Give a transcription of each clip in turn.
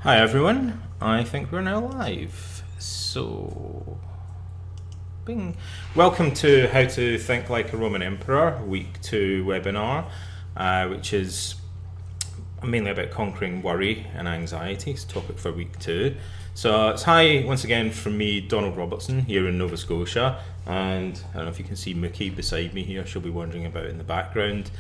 Hi everyone, I think we're now live. So, bing. Welcome to How to Think Like a Roman Emperor, Week 2 webinar, which is mainly about conquering worry and anxiety. It's a topic for Week 2. So it's hi once again from me, Donald Robertson, here in Nova Scotia. And I don't know if you can see Mookie beside me here, she'll be wandering about in the background.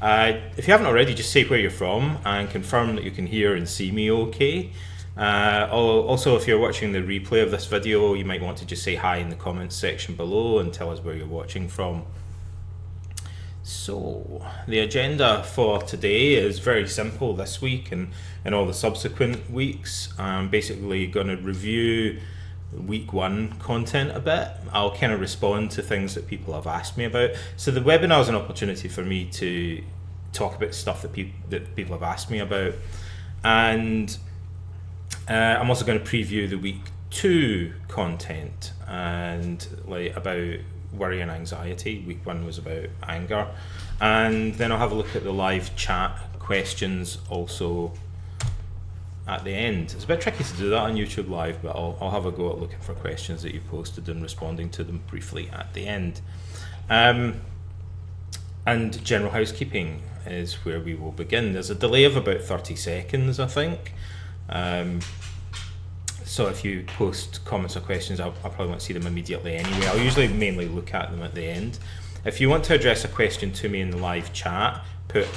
If you haven't already, just say where you're from and confirm that you can hear and see me okay. Also, if you're watching the replay of this video, you might want to just say hi in the comments section below and tell us where you're watching from. So, the agenda for today is very simple this week and all the subsequent weeks. I'm basically going to review week 1 content a bit. I'll kind of respond to things that people have asked me about. So the webinar is an opportunity for me to talk about stuff that people have asked me about, and I'm also going to preview the week 2 content and like about worry and anxiety. Week 1 was about anger, and then I'll have a look at the live chat questions also at the end. It's a bit tricky to do that on YouTube Live, but I'll have a go at looking for questions that you posted and responding to them briefly at the end. And general housekeeping is where we will begin. There's a delay of about 30 seconds, I think. So if you post comments or questions, I'll probably won't see them immediately anyway. I'll usually mainly look at them at the end. If you want to address a question to me in the live chat, put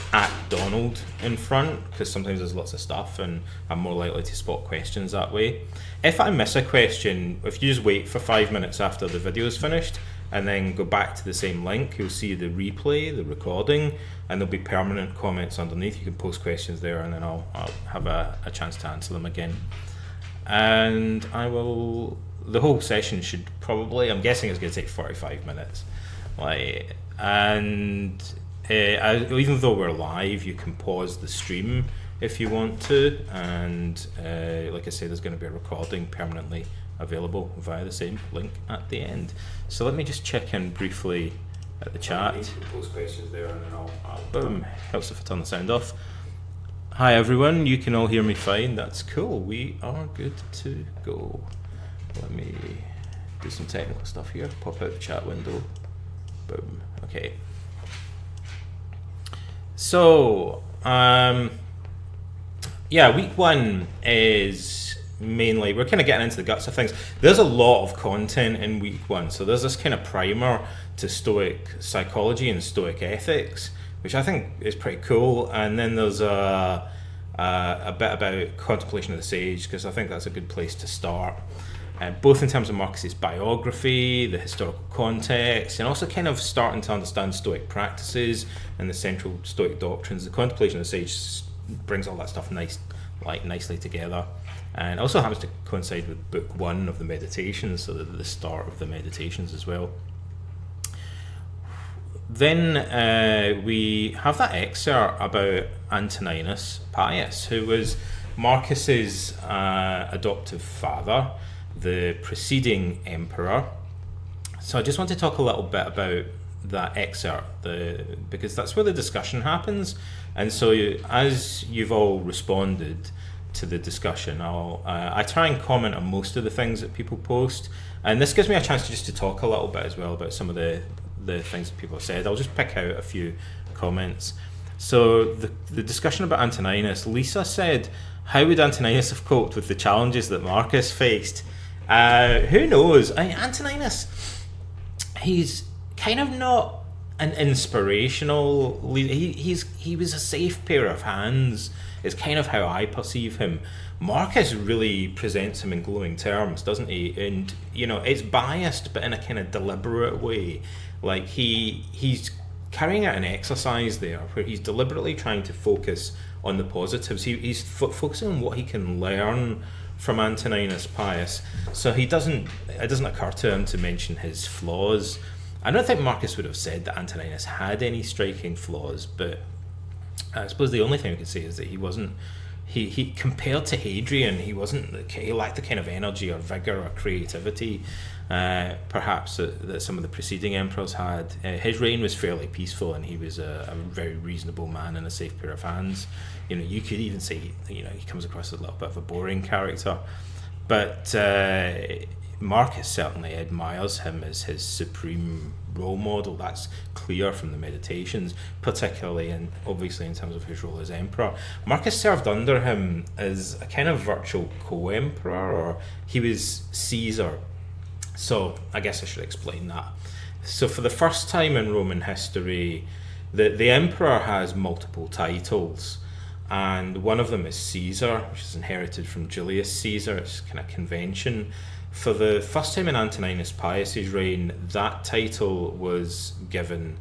@Donald in front, because sometimes there's lots of stuff and I'm more likely to spot questions that way. If I miss a question, if you just wait for 5 minutes after the video is finished and then go back to the same link, you'll see the replay, the recording, and there'll be permanent comments underneath. You can post questions there and then I'll have a chance to answer them again. And the whole session should probably, I'm guessing it's going to take 45 minutes. Even though we're live, you can pause the stream if you want to, and like I say, there's going to be a recording permanently available via the same link at the end. So let me just check in briefly at the chat. Post questions there, and then I'll boom. Helps if I turn the sound off. Hi everyone, you can all hear me fine. That's cool. We are good to go. Let me do some technical stuff here. Pop out the chat window. Boom. Okay. So, week 1 is mainly, we're kind of getting into the guts of things. There's a lot of content in week 1. So there's this kind of primer to Stoic psychology and Stoic ethics, which I think is pretty cool. And then there's a bit about contemplation of the sage, because I think that's a good place to start. Both in terms of Marcus's biography, the historical context, and also kind of starting to understand Stoic practices and the central Stoic doctrines. The contemplation of the sage brings all that stuff nicely together, and also happens to coincide with book 1 of the meditations, so the start of the meditations as well. Then we have that excerpt about Antoninus Pius, who was Marcus's adoptive father, the preceding emperor. So I just want to talk a little bit about that excerpt, because that's where the discussion happens. And so as you've all responded to the discussion, I try and comment on most of the things that people post, and this gives me a chance to talk a little bit as well about some of the things that people have said. I'll just pick out a few comments. So the discussion about Antoninus, Lisa said, how would Antoninus have coped with the challenges that Marcus faced? Who knows? Antoninus, he's kind of not an inspirational leader. He was a safe pair of hands, is kind of how I perceive him. Marcus really presents him in glowing terms, doesn't he? And it's biased, but in a kind of deliberate way. Like he's carrying out an exercise there where he's deliberately trying to focus on the positives. He's focusing on what he can learn from Antoninus Pius. So it doesn't occur to him to mention his flaws. I don't think Marcus would have said that Antoninus had any striking flaws, but I suppose the only thing we could say is that he compared to Hadrian, he lacked the kind of energy or vigor or creativity perhaps that some of the preceding emperors had. His reign was fairly peaceful, and he was a very reasonable man and a safe pair of hands. You could even say, he comes across as a little bit of a boring character, but Marcus certainly admires him as his supreme role model. That's clear from the Meditations, particularly and obviously in terms of his role as emperor. Marcus served under him as a kind of virtual co-emperor, or he was Caesar. So I guess I should explain that. So for the first time in Roman history, the emperor has multiple titles, and one of them is Caesar, which is inherited from Julius Caesar. It's kind of convention. For the first time in Antoninus Pius's reign, that title was given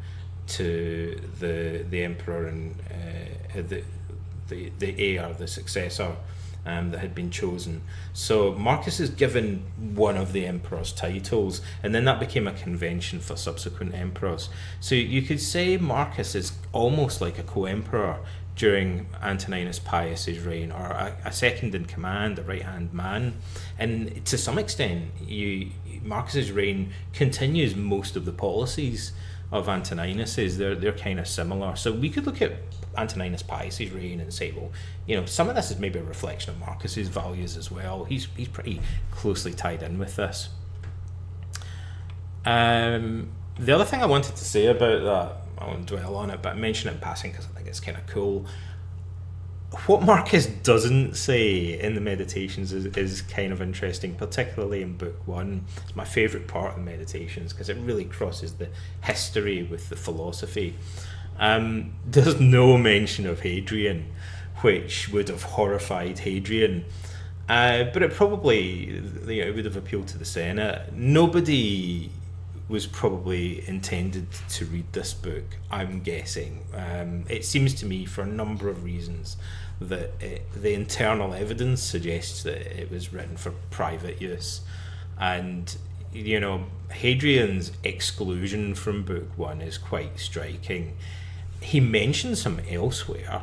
to the emperor and the heir, the successor that had been chosen. So Marcus is given one of the emperor's titles, and then that became a convention for subsequent emperors. So you could say Marcus is almost like a co-emperor during Antoninus Pius's reign, or a second in command, a right-hand man. And to some extent, Marcus's reign continues most of the policies of Antoninus's. They're kind of similar. So we could look at Antoninus Pius's reign and say, well, some of this is maybe a reflection of Marcus's values as well. He's pretty closely tied in with this. The other thing I wanted to say about that, I won't dwell on it, but I mention it in passing because I think it's kind of cool. What Marcus doesn't say in the Meditations is kind of interesting, particularly in Book 1. It's my favourite part of the Meditations because it really crosses the history with the philosophy. There's no mention of Hadrian, which would have horrified Hadrian. But it probably it would have appealed to the Senate. Nobody was probably intended to read this book, I'm guessing. It seems to me, for a number of reasons, that the internal evidence suggests that it was written for private use. And, Hadrian's exclusion from Book 1 is quite striking. He mentions him elsewhere,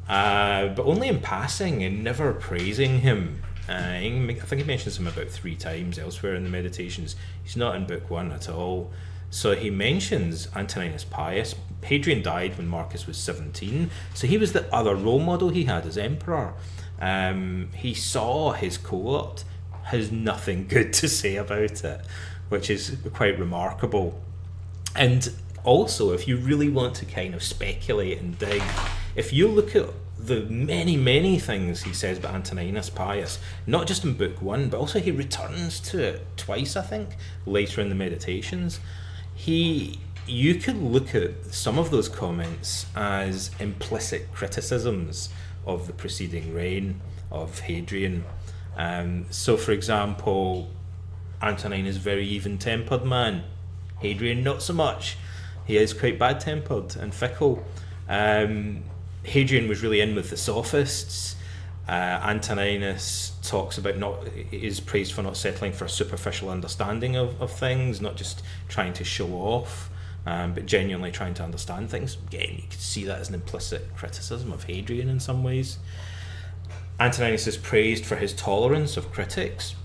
but only in passing and never praising him. I think he mentions him about 3 times elsewhere in the Meditations. He's not in Book 1 at all. So he mentions Antoninus Pius. Hadrian died when Marcus was 17, so he was the other role model he had as emperor. He saw his cohort, has nothing good to say about it, which is quite remarkable. And also, if you really want to kind of speculate and dig, if you look at the many things he says about Antoninus Pius, not just in Book 1, but also he returns to it twice, I think, later in the Meditations. You could look at some of those comments as implicit criticisms of the preceding reign of Hadrian. So, for example, Antoninus, very even-tempered man. Hadrian, not so much. He is quite bad-tempered and fickle. Hadrian was really in with the sophists. Antoninus is praised for not settling for a superficial understanding of things, not just trying to show off, but genuinely trying to understand things. Again, you could see that as an implicit criticism of Hadrian in some ways. Antoninus is praised for his tolerance of critics.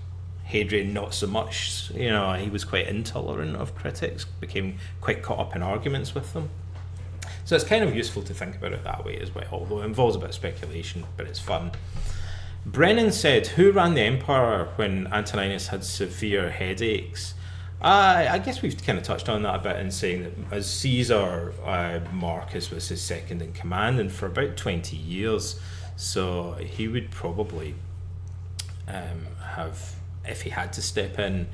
Hadrian, not so much. He was quite intolerant of critics, became quite caught up in arguments with them. So it's kind of useful to think about it that way as well, although it involves a bit of speculation, but it's fun. Brennan said, who ran the empire when Antoninus had severe headaches? I guess we've kind of touched on that a bit in saying that as Caesar, Marcus was his second in command, and for about 20 years. So he would probably have, if he had to step in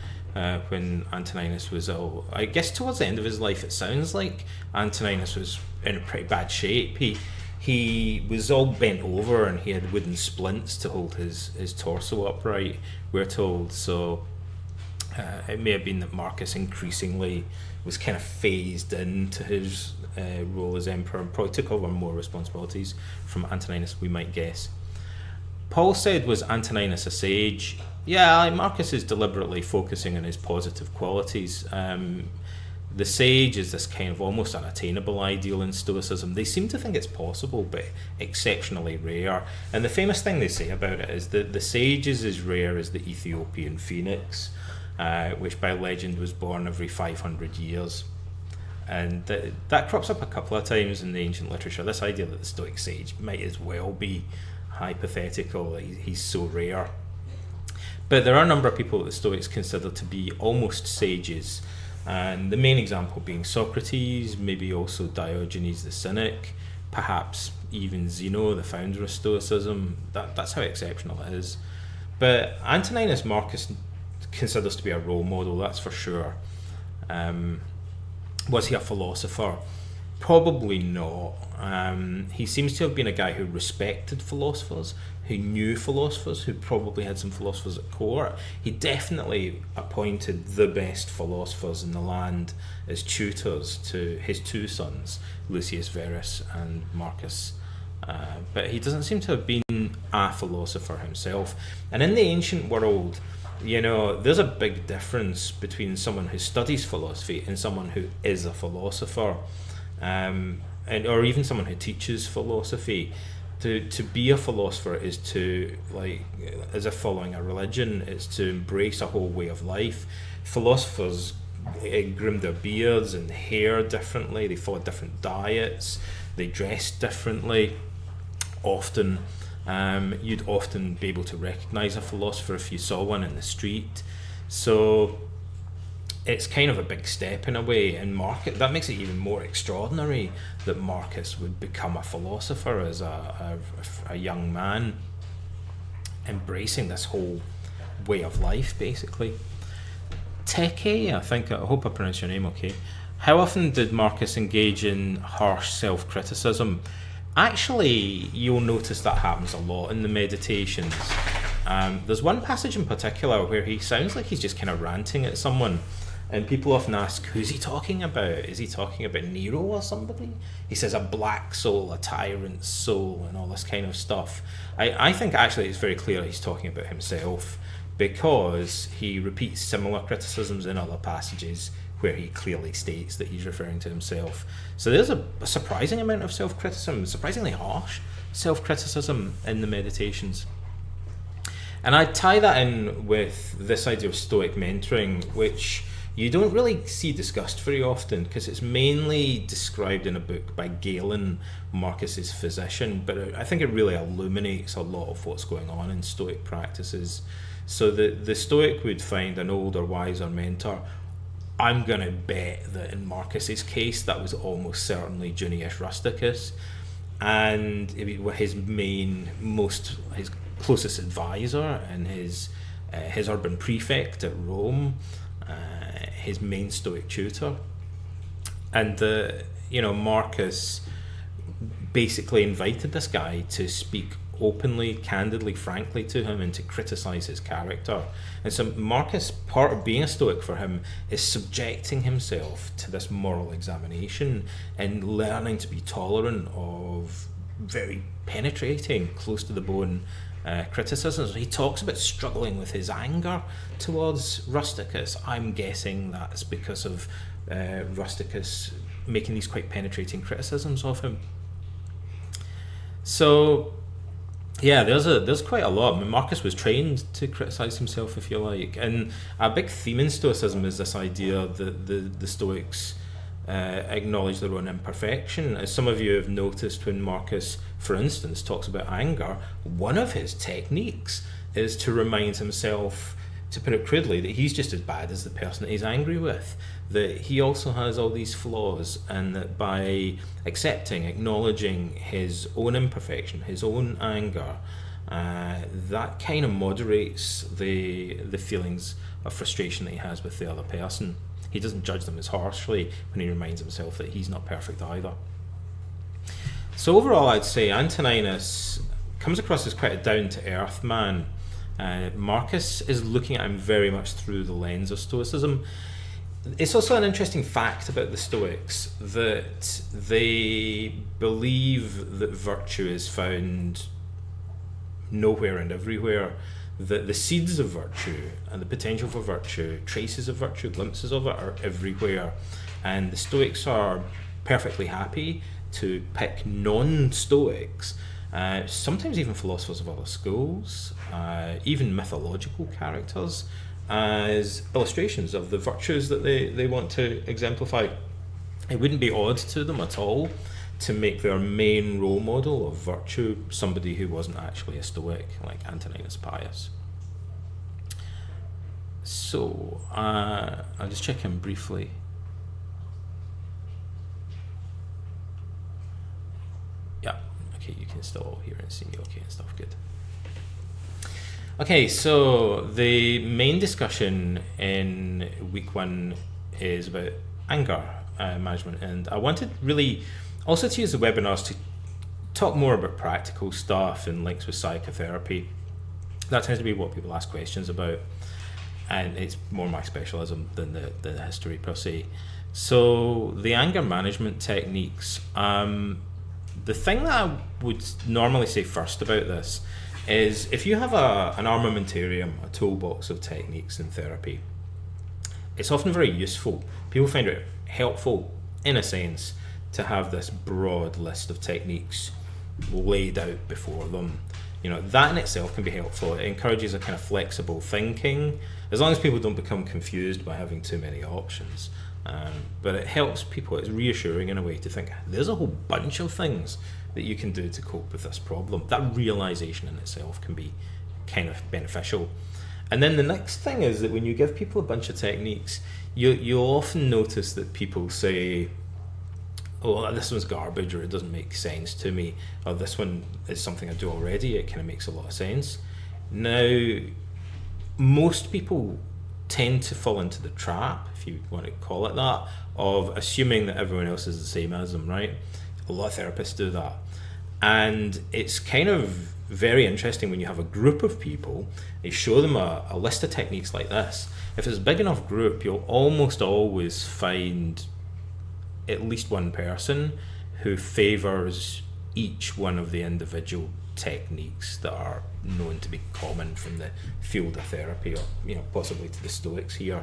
when Antoninus was ill. I guess towards the end of his life, it sounds like Antoninus was in a pretty bad shape. He was all bent over and he had wooden splints to hold his torso upright, we're told. So it may have been that Marcus increasingly was kind of phased into his role as emperor and probably took over more responsibilities from Antoninus, we might guess. Paul said, was Antoninus a sage? Yeah, Marcus is deliberately focusing on his positive qualities. The sage is this kind of almost unattainable ideal in Stoicism. They seem to think it's possible, but exceptionally rare. And the famous thing they say about it is that the sage is as rare as the Ethiopian phoenix, which by legend was born every 500 years. And that crops up a couple of times in the ancient literature, this idea that the Stoic sage might as well be hypothetical, that he's so rare. But there are a number of people that the Stoics consider to be almost sages, and the main example being Socrates, maybe also Diogenes the Cynic, perhaps even Zeno, the founder of Stoicism. That's how exceptional it is. But Antoninus Marcus considers to be a role model, that's for sure. Was he a philosopher? Probably not. He seems to have been a guy who respected philosophers, who knew philosophers, who probably had some philosophers at court. He definitely appointed the best philosophers in the land as tutors to his two sons, Lucius Verus and Marcus. But he doesn't seem to have been a philosopher himself. And in the ancient world, there's a big difference between someone who studies philosophy and someone who is a philosopher, or even someone who teaches philosophy. To be a philosopher is to, as if following a religion, it's to embrace a whole way of life. Philosophers groom their beards and hair differently, they follow different diets, they dress differently. Often, you'd often be able to recognise a philosopher if you saw one in the street. So it's kind of a big step in a way, and that makes it even more extraordinary that Marcus would become a philosopher as a young man, embracing this whole way of life, basically. Teke, I hope I pronounced your name okay. How often did Marcus engage in harsh self-criticism? Actually, you'll notice that happens a lot in the Meditations. There's one passage in particular where he sounds like he's just kind of ranting at someone, and people often ask, who's he talking about? Is he talking about Nero or somebody? He says a black soul, a tyrant's soul, and all this kind of stuff. I think actually it's very clear he's talking about himself, because he repeats similar criticisms in other passages where he clearly states that he's referring to himself. So there's a surprising amount of self-criticism, surprisingly harsh self-criticism in the Meditations. And I tie that in with this idea of Stoic mentoring, which you don't really see discussed very often, because it's mainly described in a book by Galen, Marcus's physician, but I think it really illuminates a lot of what's going on in Stoic practices. So the Stoic would find an older, wiser mentor. I'm going to bet that in Marcus's case, that was almost certainly Junius Rusticus, and his closest advisor and his urban prefect at Rome, his main Stoic tutor. And Marcus basically invited this guy to speak openly, candidly, frankly to him, and to criticize his character. And so Marcus, part of being a Stoic for him is subjecting himself to this moral examination and learning to be tolerant of very penetrating, close to the bone criticisms. He talks about struggling with his anger towards Rusticus. I'm guessing that's because of Rusticus making these quite penetrating criticisms of him. So yeah, there's quite a lot. I mean, Marcus was trained to criticize himself, if you like, and a big theme in Stoicism is this idea that the Stoics acknowledge their own imperfection. As some of you have noticed, when Marcus, for instance, talks about anger, one of his techniques is to remind himself, to put it crudely, that he's just as bad as the person that he's angry with, that he also has all these flaws, and that by acknowledging his own imperfection, his own anger, that kind of moderates the feelings of frustration that he has with the other person. He doesn't judge them as harshly when he reminds himself that he's not perfect either. So overall, I'd say Antoninus comes across as quite a down-to-earth man. Marcus is looking at him very much through the lens of Stoicism. It's also an interesting fact about the Stoics that they believe that virtue is found nowhere and everywhere, that the seeds of virtue and the potential for virtue, traces of virtue, glimpses of it, are everywhere. and the Stoics are perfectly happy to pick non-Stoics, sometimes even philosophers of other schools, even mythological characters, as illustrations of the virtues that they want to exemplify. It wouldn't be odd to them at all to make their main role model of virtue somebody who wasn't actually a Stoic, like Antoninus Pius. So, I'll just check in briefly. Yeah, okay, you can still all hear and see me okay and stuff, good. Okay, so the main discussion in week 1 is about anger management, and I wanted really also to use the webinars to talk more about practical stuff and links with psychotherapy. That tends to be what people ask questions about, and it's more my specialism than the history per se. So the anger management techniques, the thing that I would normally say first about this is if you have an armamentarium, a toolbox of techniques in therapy, it's often very useful. People find it helpful, in a sense, to have this broad list of techniques laid out before them. You know, that in itself can be helpful. It encourages a kind of flexible thinking, as long as people don't become confused by having too many options. But it helps people, it's reassuring in a way to think, there's a whole bunch of things that you can do to cope with this problem. That realization in itself can be kind of beneficial. And then the next thing is that when you give people a bunch of techniques, you'll often notice that people say, oh, this one's garbage, or it doesn't make sense to me, or this one is something I do already, it kind of makes a lot of sense. Now, most people tend to fall into the trap, if you want to call it that, of assuming that everyone else is the same as them, right? A lot of therapists do that. And it's kind of very interesting when you have a group of people, you show them a list of techniques like this. If it's a big enough group, you'll almost always find at least one person who favours each one of the individual techniques that are known to be common from the field of therapy, or possibly to the Stoics here.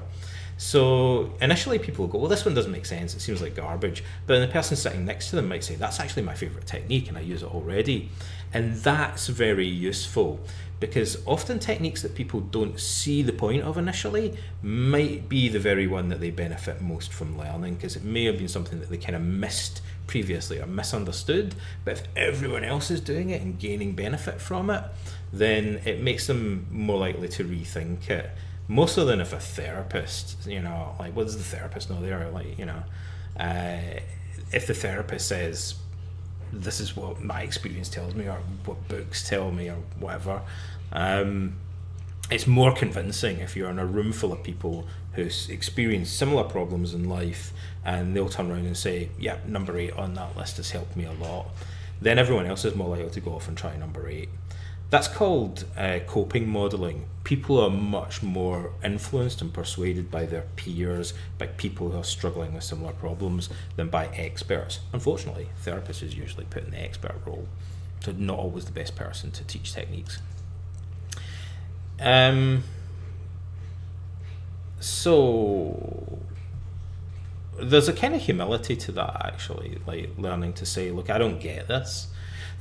So initially people go, well, this one doesn't make sense, it seems like garbage, but then the person sitting next to them might say, that's actually my favourite technique and I use it already. And that's very useful, because often techniques that people don't see the point of initially might be the very one that they benefit most from learning, because it may have been something that they kind of missed previously or misunderstood. But if everyone else is doing it and gaining benefit from it, then it makes them more likely to rethink it. More so than if a therapist, like, what does the therapist know there? Like, if the therapist says, this is what my experience tells me, or what books tell me, or whatever, it's more convincing if you're in a room full of people who experience similar problems in life, and they'll turn around and say, yeah, number 8 on that list has helped me a lot. Then everyone else is more likely to go off and try number 8. That's called coping modelling. People are much more influenced and persuaded by their peers, by people who are struggling with similar problems, than by experts. Unfortunately, therapists is usually put in the expert role, so not always the best person to teach techniques. So there's a kind of humility to that, actually, like learning to say, look, I don't get this.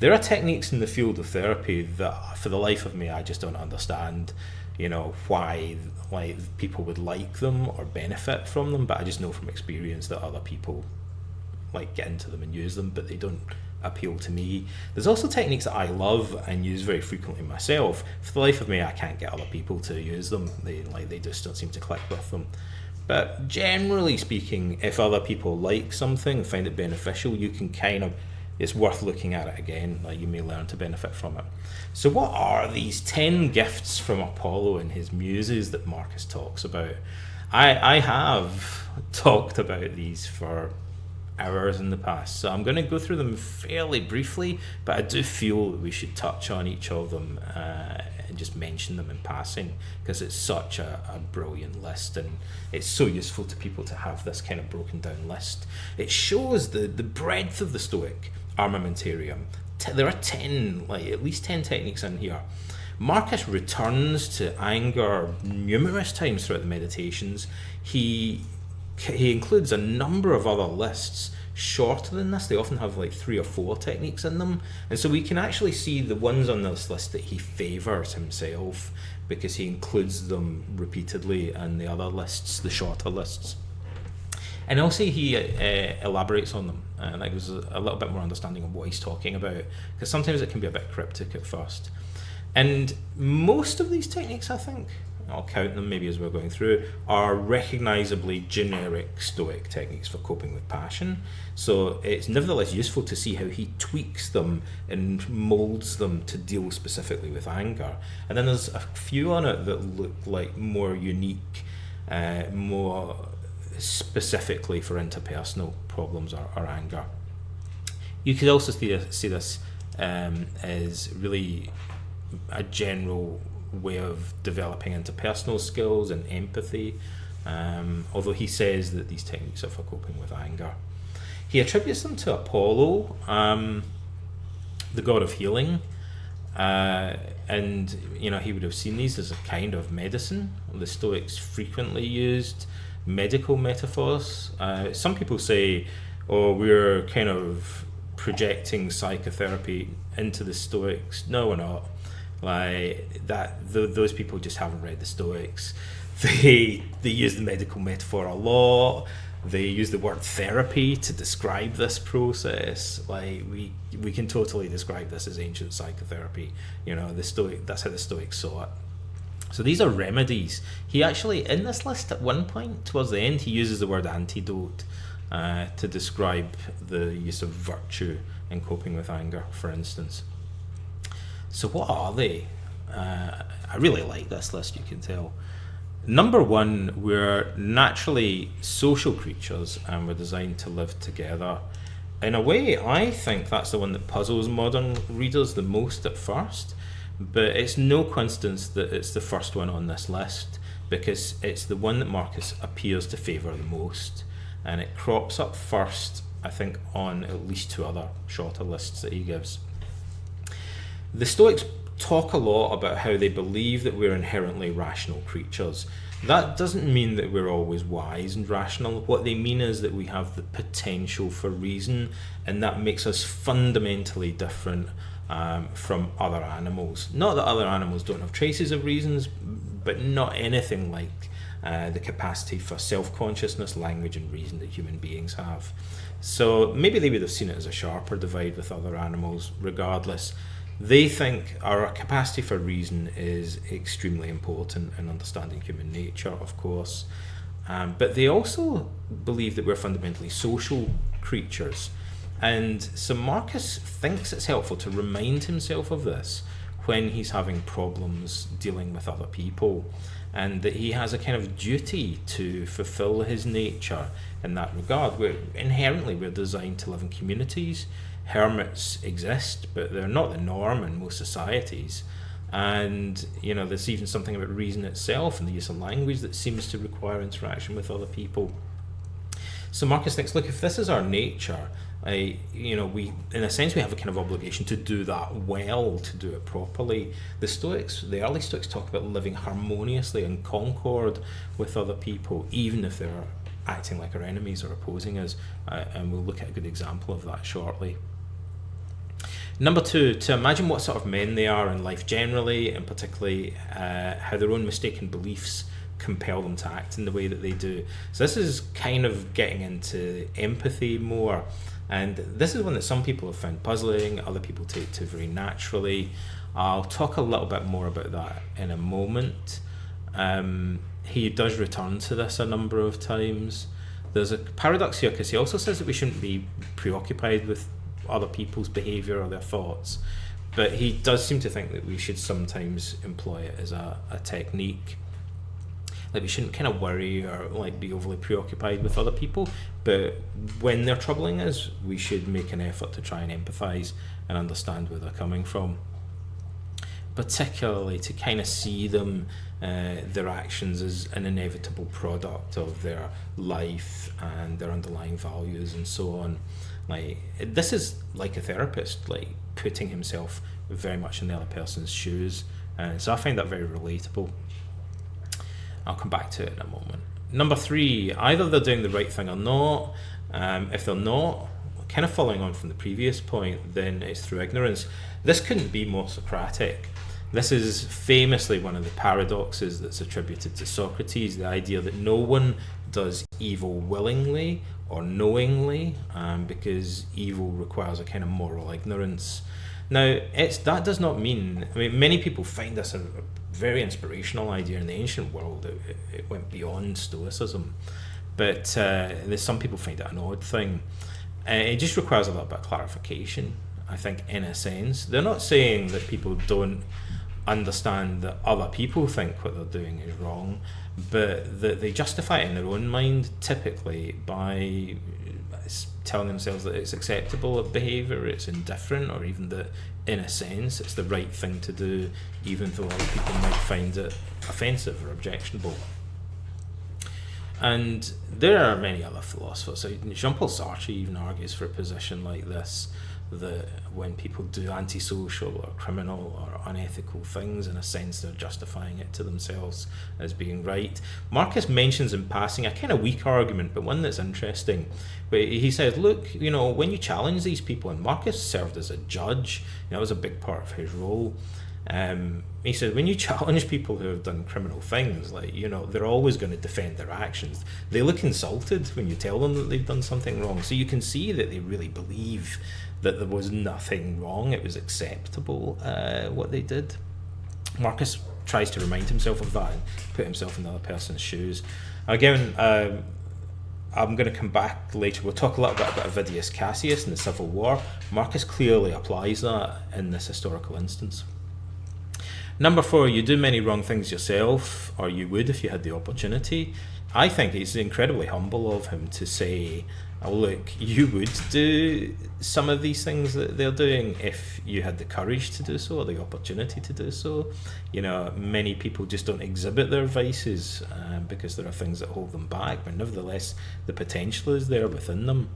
There are techniques in the field of therapy that, for the life of me, I just don't understand, why people would like them or benefit from them, but I just know from experience that other people get into them and use them, but they don't appeal to me. There's also techniques that I love and use very frequently myself. For the life of me, I can't get other people to use them. They just don't seem to click with them. But generally speaking, if other people like something and find it beneficial, you can it's worth looking at it again. You may learn to benefit from it. So what are these 10 gifts from Apollo and his muses that Marcus talks about? I have talked about these for hours in the past, so I'm going to go through them fairly briefly, but I do feel that we should touch on each of them and just mention them in passing, because it's such a brilliant list, and it's so useful to people to have this kind of broken down list. It shows the breadth of the Stoic armamentarium. There are 10, at least 10 techniques in here. Marcus returns to anger numerous times throughout the meditations. He he includes a number of other lists shorter than this. They often have like 3 or 4 techniques in them, and so we can actually see the ones on this list that he favours himself, because he includes them repeatedly in the other lists, the shorter lists. And also he elaborates on them, and like there's a little bit more understanding of what he's talking about, because sometimes it can be a bit cryptic at first. And most of these techniques, I think, I'll count them maybe as we're going through, are recognisably generic Stoic techniques for coping with passion. So it's nevertheless useful to see how he tweaks them and moulds them to deal specifically with anger. And then there's a few on it that look like more unique, more specifically for interpersonal problems or anger. You could also see this as really a general way of developing interpersonal skills and empathy, although he says that these techniques are for coping with anger. He attributes them to Apollo, the god of healing, and he would have seen these as a kind of medicine. The Stoics frequently used medical metaphors. Some people say, we're kind of projecting psychotherapy into the Stoics. No, we're not. Like that, those people just haven't read the Stoics. They use the medical metaphor a lot. They use the word therapy to describe this process. Like we can totally describe this as ancient psychotherapy. That's how the Stoics saw it. So these are remedies. He actually, in this list at one point towards the end, he uses the word antidote to describe the use of virtue in coping with anger, for instance. So what are they? I really like this list, you can tell. Number 1, we're naturally social creatures and we're designed to live together. In a way, I think that's the one that puzzles modern readers the most at first, but it's no coincidence that it's the first one on this list, because it's the one that Marcus appears to favour the most, and it crops up first, I think, on at least 2 other shorter lists that he gives. The Stoics talk a lot about how they believe that we're inherently rational creatures. That doesn't mean that we're always wise and rational. What they mean is that we have the potential for reason, and that makes us fundamentally different from other animals. Not that other animals don't have traces of reasons, but not anything like the capacity for self-consciousness, language and reason that human beings have. So maybe they would have seen it as a sharper divide with other animals. Regardless, they think our capacity for reason is extremely important in understanding human nature, of course, but they also believe that we're fundamentally social creatures. And so Marcus thinks it's helpful to remind himself of this when he's having problems dealing with other people, and that he has a kind of duty to fulfill his nature in that regard. We're designed to live in communities. Hermits exist, but they're not the norm in most societies. And there's even something about reason itself and the use of language that seems to require interaction with other people. So Marcus thinks, look, if this is our nature, we in a sense we have a kind of obligation to do that well, to do it properly. The early Stoics talk about living harmoniously in concord with other people, even if they're acting like our enemies or opposing us, and we'll look at a good example of that shortly. Number 2, to imagine what sort of men they are in life generally, and particularly how their own mistaken beliefs compel them to act in the way that they do. So this is kind of getting into empathy more, and this is one that some people have found puzzling, other people take to very naturally. I'll talk a little bit more about that in a moment. He does return to this a number of times. There's a paradox here, because he also says that we shouldn't be preoccupied with other people's behaviour or their thoughts, but he does seem to think that we should sometimes employ it as a technique. Like we shouldn't kind of worry or like be overly preoccupied with other people, but when they're troubling us, we should make an effort to try and empathise and understand where they're coming from, particularly to kind of see them, their actions, as an inevitable product of their life and their underlying values and so on. Like this is like a therapist, like putting himself very much in the other person's shoes, and so I find that very relatable. I'll come back to it in a moment. Number 3, either they're doing the right thing or not. If they're not, kind of following on from the previous point, then it's through ignorance. This couldn't be more Socratic. This is famously one of the paradoxes that's attributed to Socrates, the idea that no one does evil willingly or knowingly, because evil requires a kind of moral ignorance. Now, that does not mean, many people find this a very inspirational idea in the ancient world. It went beyond Stoicism, but some people find it an odd thing. It just requires a little bit of clarification, I think, in a sense. They're not saying that people don't understand that other people think what they're doing is wrong, but that they justify it in their own mind, typically by telling themselves that it's acceptable behaviour, it's indifferent, or even that in a sense it's the right thing to do, even though other people might find it offensive or objectionable. And there are many other philosophers. Jean-Paul Sartre even argues for a position like this, that when people do antisocial or criminal or unethical things, in a sense they're justifying it to themselves as being right. Marcus mentions in passing a kind of weak argument, but one that's interesting. But he says, look, when you challenge these people, and Marcus served as a judge, that was a big part of his role. He said, when you challenge people who have done criminal things, they're always going to defend their actions. They look insulted when you tell them that they've done something wrong. So you can see that they really believe that there was nothing wrong, it was acceptable, what they did. Marcus tries to remind himself of that and put himself in the other person's shoes. Again, I'm going to come back later. We'll talk a little bit about Avidius Cassius and the Civil War. Marcus clearly applies that in this historical instance. Number 4, you do many wrong things yourself, or you would if you had the opportunity. I think it's incredibly humble of him to say, oh, look, you would do some of these things that they're doing if you had the courage to do so, or the opportunity to do so. Many people just don't exhibit their vices because there are things that hold them back, but nevertheless, the potential is there within them.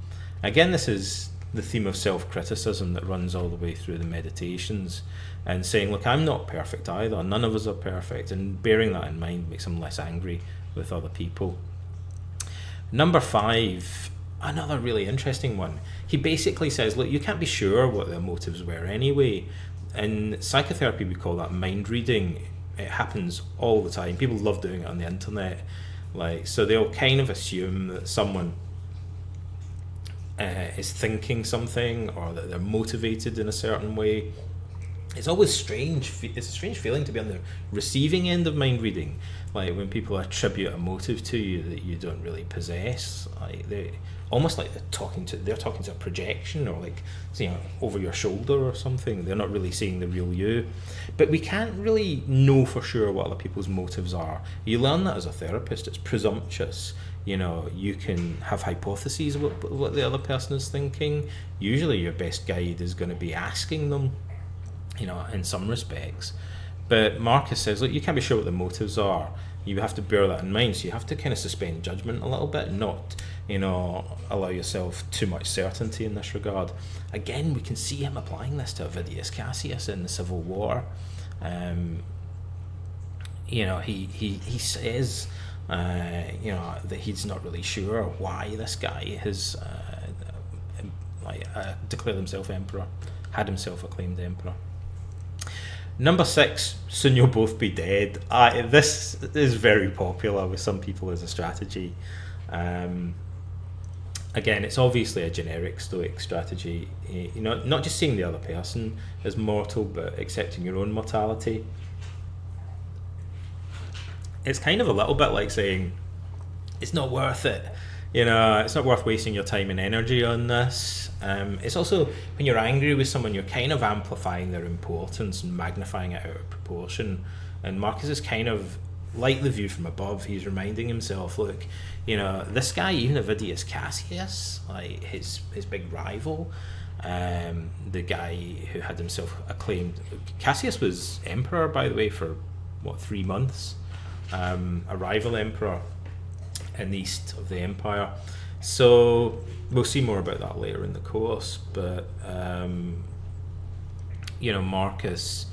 Again, this is the theme of self-criticism that runs all the way through the meditations, and saying, look, I'm not perfect either, none of us are perfect, and bearing that in mind makes him less angry with other people. Number 5, another really interesting one. He basically says, look, you can't be sure what their motives were anyway. In psychotherapy, we call that mind reading. It happens all the time. People love doing it on the internet. So they'll kind of assume that someone is thinking something, or that they're motivated in a certain way. It's always strange. It's a strange feeling to be on the receiving end of mind reading, when people attribute a motive to you that you don't really possess. They almost like they're talking to a projection, or over your shoulder or something. They're not really seeing the real you. But we can't really know for sure what other people's motives are. You learn that as a therapist. It's presumptuous. You can have hypotheses about what the other person is thinking. Usually your best guide is going to be asking them, in some respects. But Marcus says, look, you can't be sure what the motives are. You have to bear that in mind. So you have to kind of suspend judgment a little bit, not, allow yourself too much certainty in this regard. Again, we can see him applying this to Avidius Cassius in the Civil War. He says, that he's not really sure why this guy has declared himself emperor, had himself acclaimed emperor. Number 6, soon you'll both be dead. This is very popular with some people as a strategy. Again, it's obviously a generic Stoic strategy. Not just seeing the other person as mortal, but accepting your own mortality. It's kind of a little bit like saying, it's not worth it. It's not worth wasting your time and energy on this. It's also, when you're angry with someone, you're kind of amplifying their importance and magnifying it out of proportion. And Marcus is kind of like the view from above. He's reminding himself, look, this guy, even Avidius Cassius, his big rival, the guy who had himself acclaimed. Cassius was emperor, by the way, for 3 months. A rival emperor in the east of the empire. So we'll see more about that later in the course, but Marcus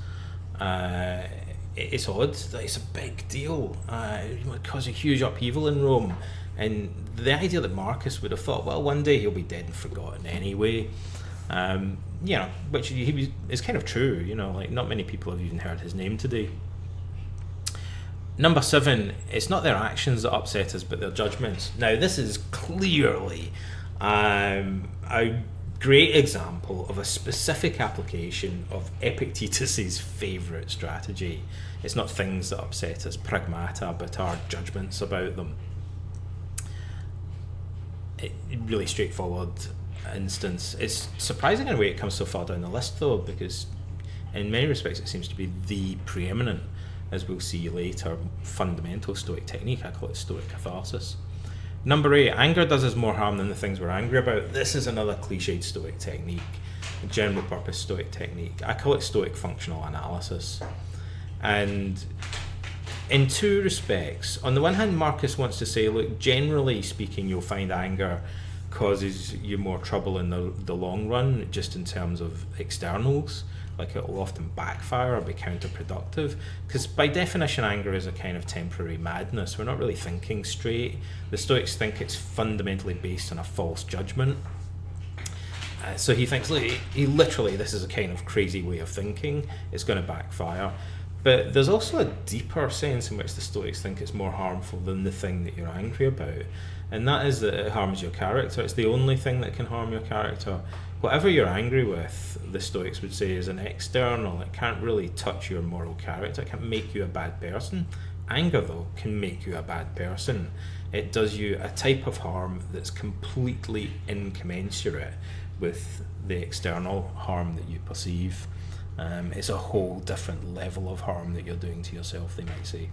it's odd that it's a big deal. It would cause a huge upheaval in Rome. And the idea that Marcus would have thought, well, one day he'll be dead and forgotten anyway, which is kind of true, like not many people have even heard his name today. Number 7, it's not their actions that upset us, but their judgments. Now, this is clearly a great example of a specific application of Epictetus's favourite strategy. It's not things that upset us, pragmata, but our judgments about them. Really straightforward instance. It's surprising in a way it comes so far down the list, though, because in many respects it seems to be the preeminent, as we'll see later, fundamental Stoic technique. I call it Stoic catharsis. Number 8, anger does us more harm than the things we're angry about. This is another cliched Stoic technique, a general purpose Stoic technique. I call it Stoic functional analysis. And in 2 respects, on the one hand, Marcus wants to say, look, generally speaking, you'll find anger causes you more trouble in the long run, just in terms of externals. Like, it will often backfire or be counterproductive, because by definition anger is a kind of temporary madness. We're not really thinking straight. The Stoics think it's fundamentally based on a false judgment. So he thinks, look, this is a kind of crazy way of thinking, it's going to backfire. But there's also a deeper sense in which the Stoics think it's more harmful than the thing that you're angry about, and that is that it harms your character. It's the only thing that can harm your character. Whatever you're angry with, the Stoics would say, is an external. It can't really touch your moral character. It can't make you a bad person. Anger, though, can make you a bad person. It does you a type of harm that's completely incommensurate with the external harm that you perceive. It's a whole different level of harm that you're doing to yourself, they might say.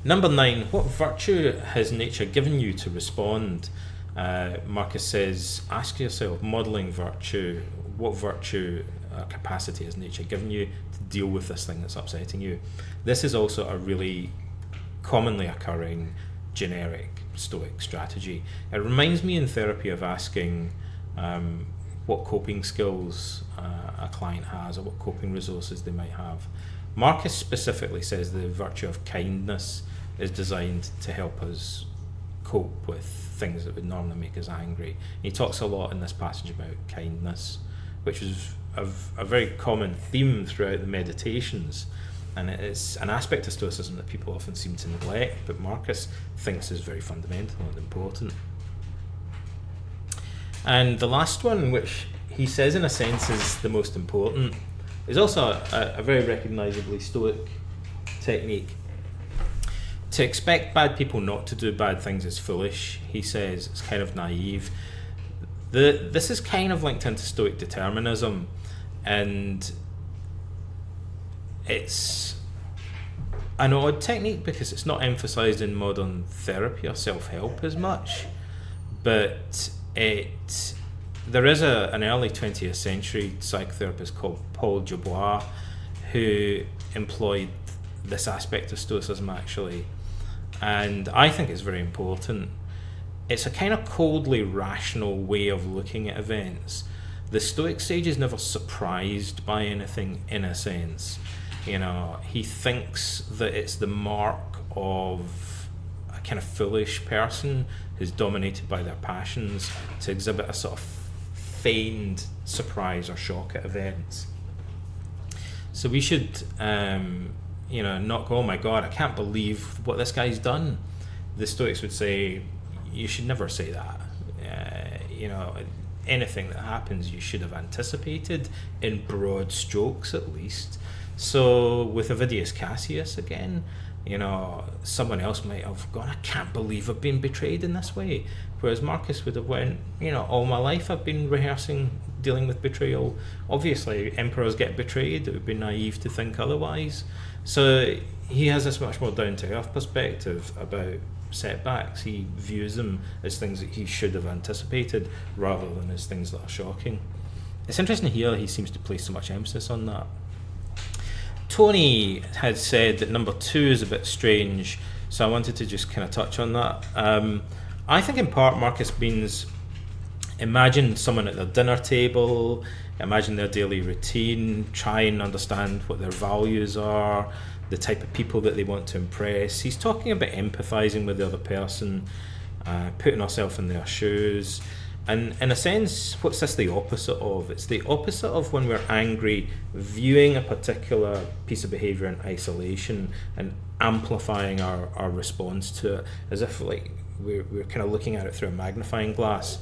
Number 9, what virtue has nature given you to respond? Marcus says, ask yourself, modelling virtue, what virtue capacity has nature given you to deal with this thing that's upsetting you? This is also a really commonly occurring generic Stoic strategy. It reminds me in therapy of asking what coping skills a client has, or what coping resources they might have. Marcus specifically says the virtue of kindness is designed to help us cope with things that would normally make us angry. He talks a lot in this passage about kindness, which is a very common theme throughout the Meditations, and it's an aspect of Stoicism that people often seem to neglect, but Marcus thinks is very fundamental and important. And the last one, which he says in a sense is the most important, is also a very recognisably Stoic technique. To expect bad people not to do bad things is foolish, he says. It's kind of naive. This is kind of linked into Stoic Determinism, and it's an odd technique because it's not emphasised in modern therapy or self-help as much, but there is an early 20th century psychotherapist called Paul Dubois who employed this aspect of Stoicism actually, and I think it's very important. It's a kind of coldly rational way of looking at events. The Stoic sage is never surprised by anything, in a sense. He thinks that it's the mark of a kind of foolish person who's dominated by their passions to exhibit a sort of feigned surprise or shock at events. So we should not go, oh my god, I can't believe what this guy's done. The Stoics would say, you should never say that. Anything that happens you should have anticipated, in broad strokes at least. So with Avidius Cassius again, someone else might have gone, I can't believe I've been betrayed in this way. Whereas Marcus would have went, all my life I've been rehearsing dealing with betrayal. Obviously, emperors get betrayed. It would be naive to think otherwise. So he has this much more down-to-earth perspective about setbacks. He views them as things that he should have anticipated rather than as things that are shocking. It's interesting here he seems to place so much emphasis on that. Tony had said that number 2 is a bit strange, so I wanted to just kind of touch on that. I think in part Marcus means Imagine someone at their dinner table, imagine their daily routine, try and understand what their values are, the type of people that they want to impress. He's talking about empathizing with the other person, putting ourselves in their shoes. And in a sense, what's this the opposite of? It's the opposite of when we're angry, viewing a particular piece of behaviour in isolation and amplifying our response to it, as if like we're kind of looking at it through a magnifying glass.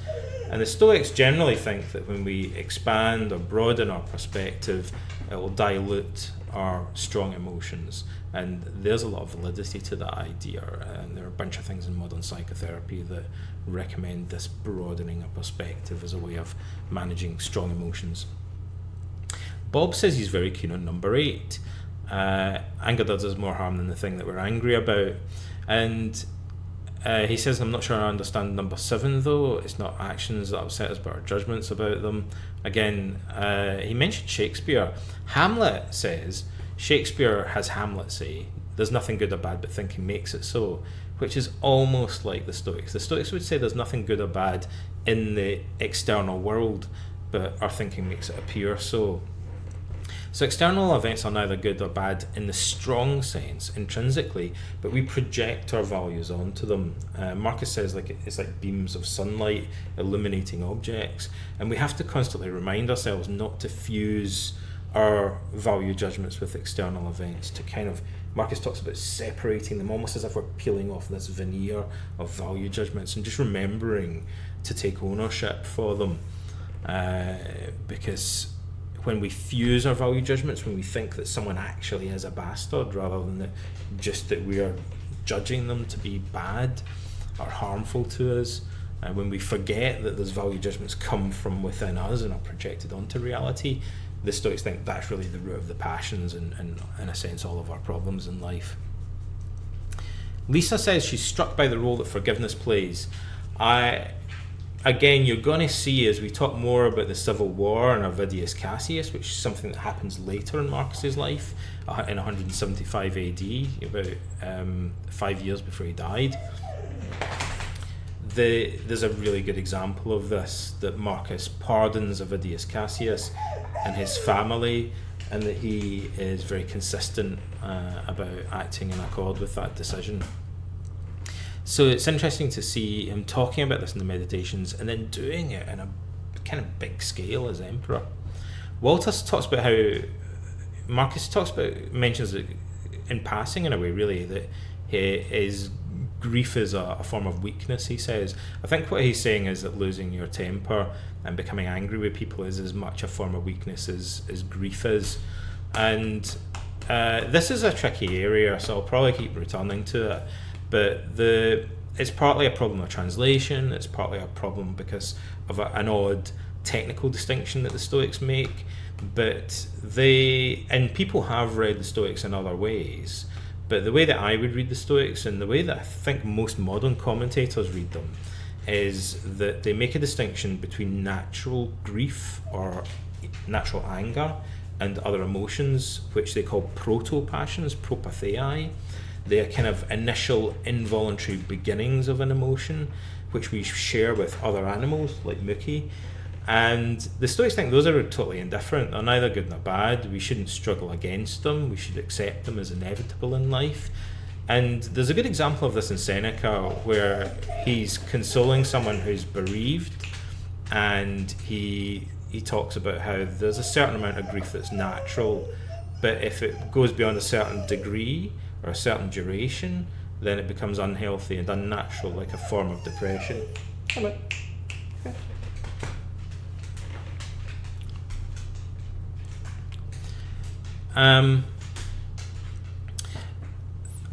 And the Stoics generally think that when we expand or broaden our perspective, it will dilute our strong emotions. And there's a lot of validity to that idea. And there are a bunch of things in modern psychotherapy that recommend this broadening of perspective as a way of managing strong emotions. Bob says he's very keen on number 8. Anger does us more harm than the thing that we're angry about. And he says, I'm not sure I understand number 7 though. It's not actions that upset us but our judgments about them. Again, he mentioned Shakespeare. Hamlet says, Shakespeare has Hamlet say, there's nothing good or bad but thinking makes it so, which is almost like the Stoics. The Stoics would say there's nothing good or bad in the external world, but our thinking makes it appear so. So external events are neither good or bad in the strong sense, intrinsically, but we project our values onto them. Marcus says it's like beams of sunlight illuminating objects, and we have to constantly remind ourselves not to fuse our value judgments with external events, to kind of, Marcus talks about separating them almost as if we're peeling off this veneer of value judgments and just remembering to take ownership for them, because when we fuse our value judgments, when we think that someone actually is a bastard rather than just that we are judging them to be bad or harmful to us, and when we forget that those value judgments come from within us and are projected onto reality, the Stoics think that's really the root of the passions and in a sense all of our problems in life. Lisa says she's struck by the role that forgiveness plays. Again, you're going to see as we talk more about the civil war and Avidius Cassius, which is something that happens later in Marcus's life, in 175 AD, about 5 years before he died. There's a really good example of this, that Marcus pardons Avidius Cassius and his family, and that he is very consistent about acting in accord with that decision. So it's interesting to see him talking about this in the Meditations and then doing it in a kind of big scale as emperor. Walter talks about how Marcus mentions it in passing in a way, really, that his grief is a form of weakness, he says. I think what he's saying is that losing your temper and becoming angry with people is as much a form of weakness as grief is. And this is a tricky area, so I'll probably keep returning to it. But it's partly a problem of translation, it's partly a problem because of an odd technical distinction that the Stoics make. But people have read the Stoics in other ways, but the way that I would read the Stoics and the way that I think most modern commentators read them is that they make a distinction between natural grief or natural anger and other emotions, which they call proto-passions, propathei. They are kind of initial involuntary beginnings of an emotion, which we share with other animals, like Mookie. And the Stoics think those are totally indifferent. They're neither good nor bad. We shouldn't struggle against them. We should accept them as inevitable in life. And there's a good example of this in Seneca, where he's consoling someone who's bereaved, and he talks about how there's a certain amount of grief that's natural, but if it goes beyond a certain degree or a certain duration, then it becomes unhealthy and unnatural, like a form of depression. Come on. Okay.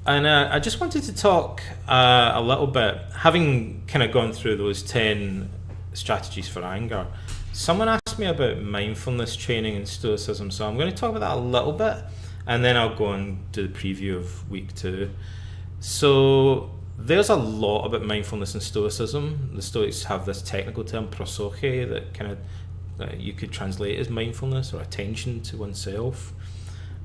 I just wanted to talk a little bit, having kind of gone through those 10 strategies for anger. Someone asked me about mindfulness training in Stoicism, so I'm going to talk about that a little bit, and then I'll go and do the preview of week 2. So there's a lot about mindfulness in Stoicism. The Stoics have this technical term, prosoche, that kind of you could translate as mindfulness or attention to oneself.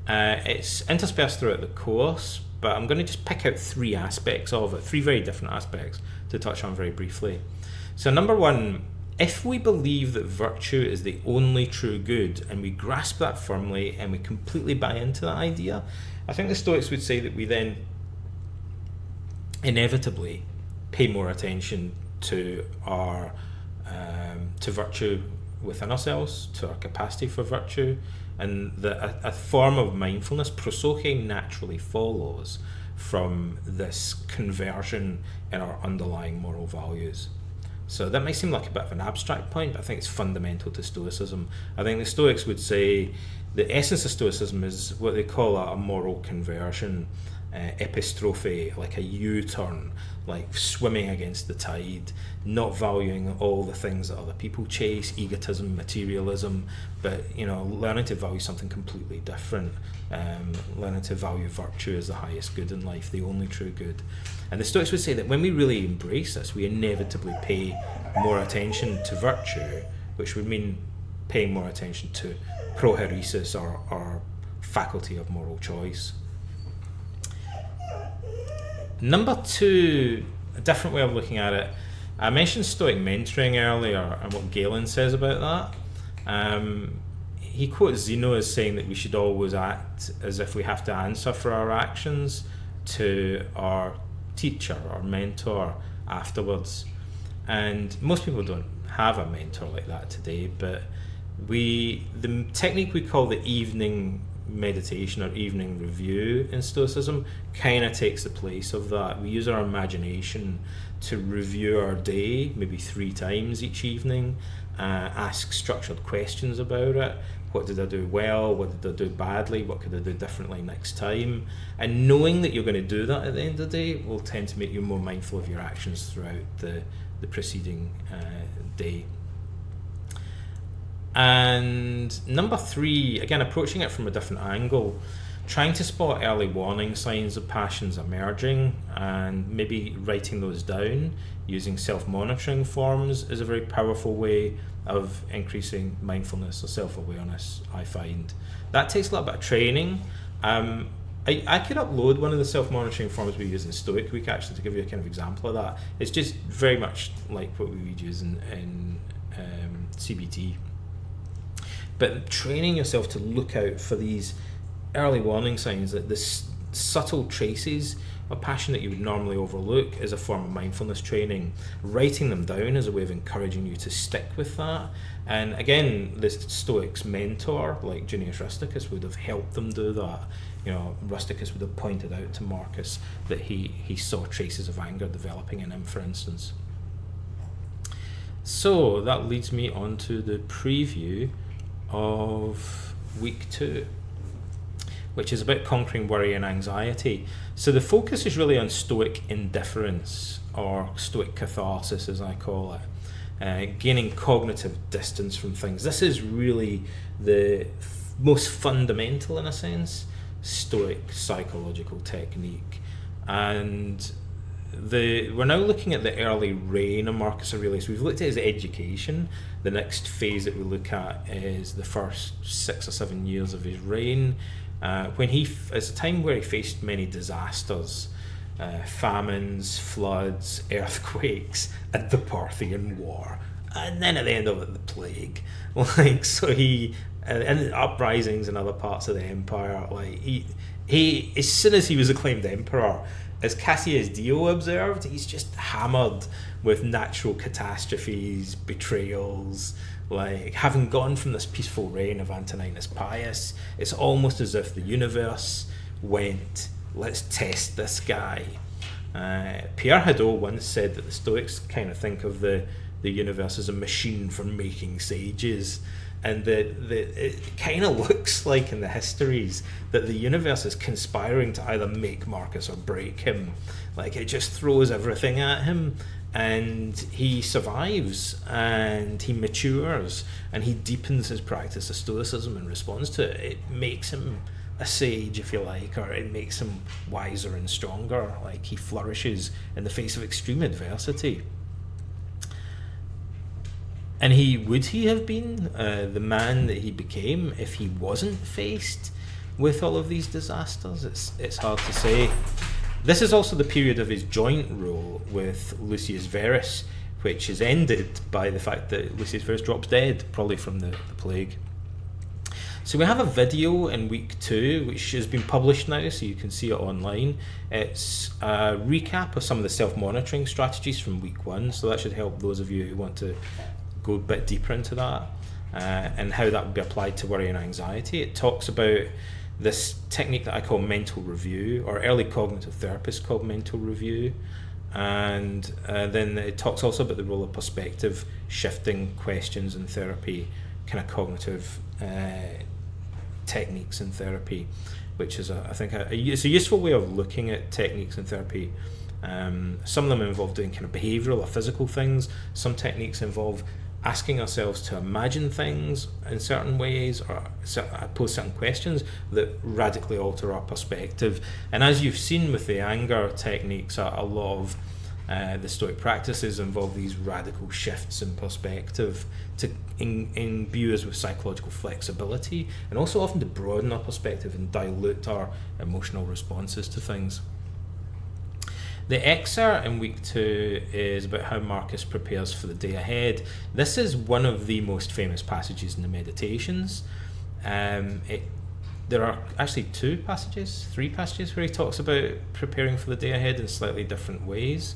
It's interspersed throughout the course, but I'm going to just pick out 3 aspects of it, 3 very different aspects to touch on very briefly. So number 1, if we believe that virtue is the only true good, and we grasp that firmly and we completely buy into that idea, I think the Stoics would say that we then inevitably pay more attention to our to virtue within ourselves, to our capacity for virtue, and that a form of mindfulness, prosoche, naturally follows from this conversion in our underlying moral values. So that might seem like a bit of an abstract point, but I think it's fundamental to Stoicism. I think the Stoics would say the essence of Stoicism is what they call a moral conversion, epistrophe, like a U-turn, like swimming against the tide, not valuing all the things that other people chase, egotism, materialism, but learning to value something completely different, learning to value virtue as the highest good in life, the only true good. And the Stoics would say that when we really embrace this, we inevitably pay more attention to virtue, which would mean paying more attention to Praha Deesis, our faculty of moral choice. Number two, a different way of looking at it, I mentioned Stoic mentoring earlier and what Galen says about that. He quotes Zeno as saying that we should always act as if we have to answer for our actions to our teacher or mentor afterwards. And most people don't have a mentor like that today, but the technique we call the evening meditation or evening review in Stoicism kind of takes the place of that. We use our imagination to review our day maybe 3 times each evening, ask structured questions about it. What did I do well? What did I do badly? What could I do differently next time? And knowing that you're going to do that at the end of the day will tend to make you more mindful of your actions throughout the preceding day. And number 3, again, approaching it from a different angle, trying to spot early warning signs of passions emerging and maybe writing those down using self-monitoring forms is a very powerful way of increasing mindfulness or self-awareness, I find. That takes a little bit of training. I could upload one of the self-monitoring forms we use in Stoic Week actually to give you a kind of example of that. It's just very much like what we would use in CBT. But training yourself to look out for these early warning signs, that this subtle traces of passion that you would normally overlook, is a form of mindfulness training. Writing them down is a way of encouraging you to stick with that. And again, the Stoics' mentor, like Junius Rusticus, would have helped them do that. Rusticus would have pointed out to Marcus that he saw traces of anger developing in him, for instance. So that leads me on to the preview of week 2, which is about conquering worry and anxiety. So the focus is really on Stoic indifference, or Stoic catharsis as I call it, gaining cognitive distance from things. This is really the most fundamental, in a sense, Stoic psychological technique. And we're now looking at the early reign of Marcus Aurelius. We've looked at his education. The next phase that we look at is the first 6 or 7 years of his reign, when it's a time where he faced many disasters, famines, floods, earthquakes, and the Parthian War, and then at the end of it, the plague. And uprisings in other parts of the empire. He as soon as he was acclaimed emperor, as Cassius Dio observed, he's just hammered with natural catastrophes, betrayals. Having gone from this peaceful reign of Antoninus Pius, it's almost as if the universe went, let's test this guy. Pierre Hadot once said that the Stoics kind of think of the universe as a machine for making sages. And it kind of looks like in the histories that the universe is conspiring to either make Marcus or break him. It just throws everything at him, and he survives, and he matures, and he deepens his practice of Stoicism in response to it. It makes him a sage, if you like, or it makes him wiser and stronger. He flourishes in the face of extreme adversity. And would he have been the man that he became if he wasn't faced with all of these disasters? It's hard to say. This is also the period of his joint rule with Lucius Verus, which is ended by the fact that Lucius Verus drops dead, probably from the plague. So we have a video in week 2, which has been published now, so you can see it online. It's a recap of some of the self-monitoring strategies from week 1, so that should help those of you who want to go a bit deeper into that, and how that would be applied to worry and anxiety. It talks about this technique that I call mental review, or early cognitive therapists called mental review. And then it talks also about the role of perspective shifting questions in therapy, kind of cognitive techniques in therapy, which is I think it's a useful way of looking at techniques in therapy. Some of them involve doing kind of behavioural or physical things. Some techniques involve asking ourselves to imagine things in certain ways, or pose certain questions that radically alter our perspective. And as you've seen with the anger techniques, a lot of the Stoic practices involve these radical shifts in perspective to imbue us with psychological flexibility, and also often to broaden our perspective and dilute our emotional responses to things. The excerpt in week 2 is about how Marcus prepares for the day ahead. This is one of the most famous passages in the Meditations. There are actually 3 passages where he talks about preparing for the day ahead in slightly different ways.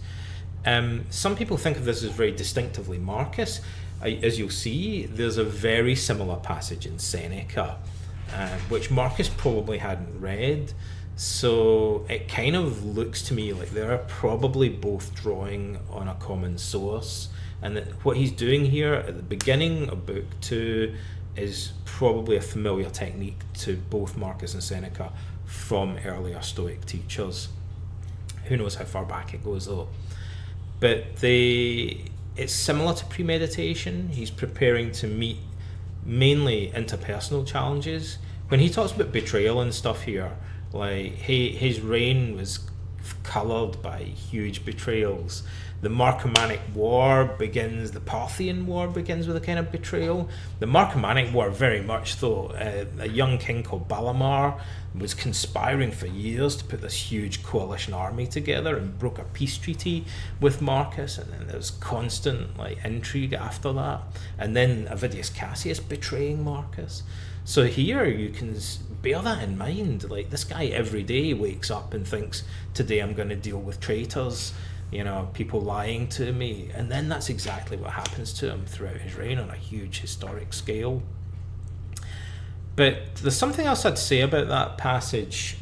Some people think of this as very distinctively Marcus. As you'll see, there's a very similar passage in Seneca, which Marcus probably hadn't read. So it kind of looks to me like they're probably both drawing on a common source, and that what he's doing here at the beginning of book 2 is probably a familiar technique to both Marcus and Seneca from earlier Stoic teachers. Who knows how far back it goes though. But it's similar to premeditation. He's preparing to meet mainly interpersonal challenges. When he talks about betrayal and stuff here, like his reign was coloured by huge betrayals. The Marcomannic War begins, the Parthian War begins with a kind of betrayal. The Marcomannic War very much though, a young king called Balamar was conspiring for years to put this huge coalition army together and broke a peace treaty with Marcus, and then there was constant like intrigue after that, and then Avidius Cassius betraying Marcus. So here you can bear that in mind. Like, this guy every day wakes up and thinks, today I'm going to deal with traitors, people lying to me. And then that's exactly what happens to him throughout his reign on a huge historic scale. But there's something else I'd say about that passage.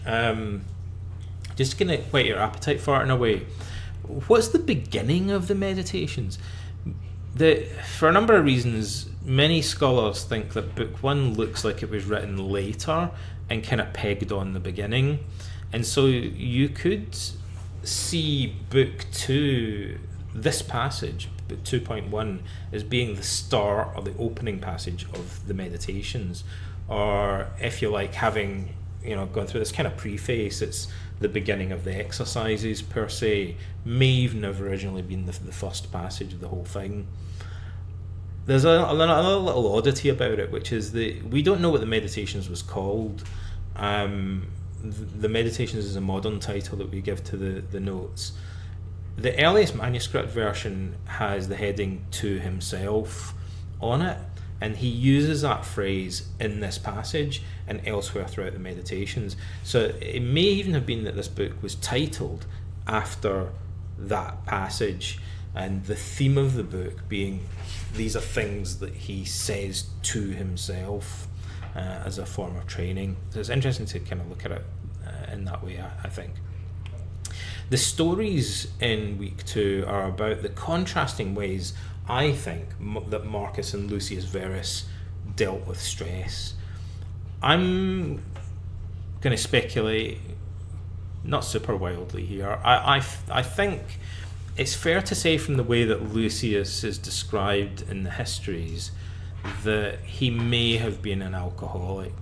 Just going to whet your appetite for it in a way. What's the beginning of the Meditations? For a number of reasons, many scholars think that book 1 looks like it was written later and kind of pegged on the beginning. And so you could see book 2, this passage, book 2.1, as being the start or the opening passage of the Meditations. Or if you like, having gone through this kind of preface, it's the beginning of the exercises per se, may even have originally been the first passage of the whole thing. There's another little oddity about it, which is we don't know what the Meditations was called. The Meditations is a modern title that we give to the notes. The earliest manuscript version has the heading "to himself" on it, and he uses that phrase in this passage and elsewhere throughout the Meditations. So it may even have been that this book was titled after that passage, and the theme of the book being these are things that he says to himself as a form of training. So it's interesting to kind of look at it in that way, I think. The stories in week 2 are about the contrasting ways, I think, that Marcus and Lucius Verus dealt with stress. I'm going to speculate, not super wildly here. I think it's fair to say from the way that Lucius is described in the histories that he may have been an alcoholic.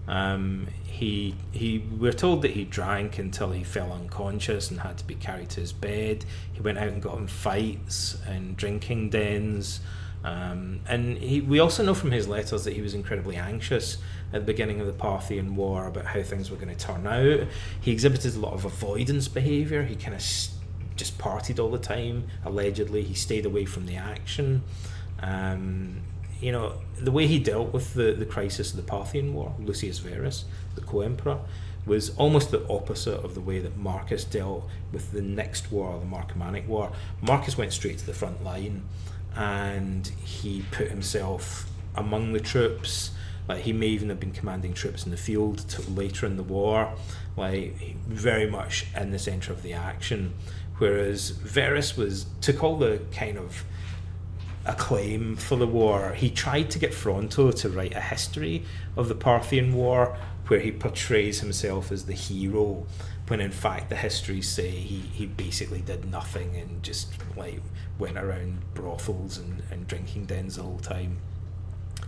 We're told that he drank until he fell unconscious and had to be carried to his bed. He went out and got in fights and drinking dens. And we also know from his letters that he was incredibly anxious at the beginning of the Parthian War about how things were going to turn out. He exhibited a lot of avoidance behaviour. He kind of just partied all the time. Allegedly, he stayed away from the action. The way he dealt with the crisis of the Parthian War, Lucius Verus, the co-emperor, was almost the opposite of the way that Marcus dealt with the next war, the Marcomannic War. Marcus went straight to the front line, and he put himself among the troops. Like, he may even have been commanding troops in the field later in the war, like very much in the centre of the action. Whereas Verus took all the kind of acclaim for the war. He tried to get Fronto to write a history of the Parthian War where he portrays himself as the hero, when in fact the histories say he basically did nothing and just like went around brothels and drinking dens the whole time.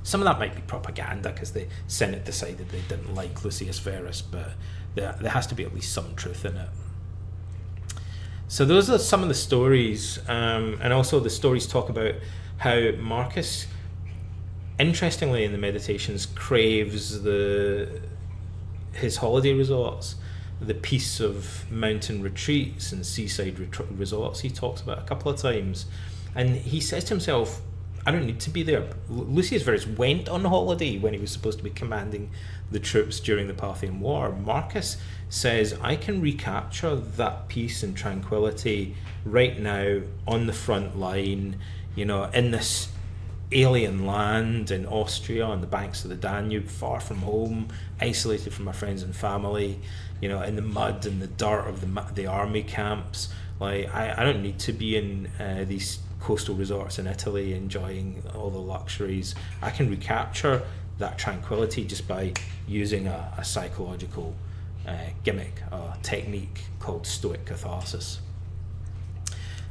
Some of that might be propaganda because the Senate decided they didn't like Lucius Verus, but there has to be at least some truth in it. So those are some of the stories, and also the stories talk about how Marcus, interestingly in the Meditations, craves his holiday resorts, the peace of mountain retreats and seaside resorts he talks about a couple of times. And he says to himself, I don't need to be there. Lucius Verus went on holiday when he was supposed to be commanding the troops during the Parthian War. Marcus says, I can recapture that peace and tranquility right now on the front line, in this alien land in Austria on the banks of the Danube, far from home, isolated from my friends and family, in the mud and the dirt of the army camps. Like, I don't need to be in these coastal resorts in Italy enjoying all the luxuries. I can recapture that tranquility just by using a psychological gimmick, a technique called Stoic catharsis.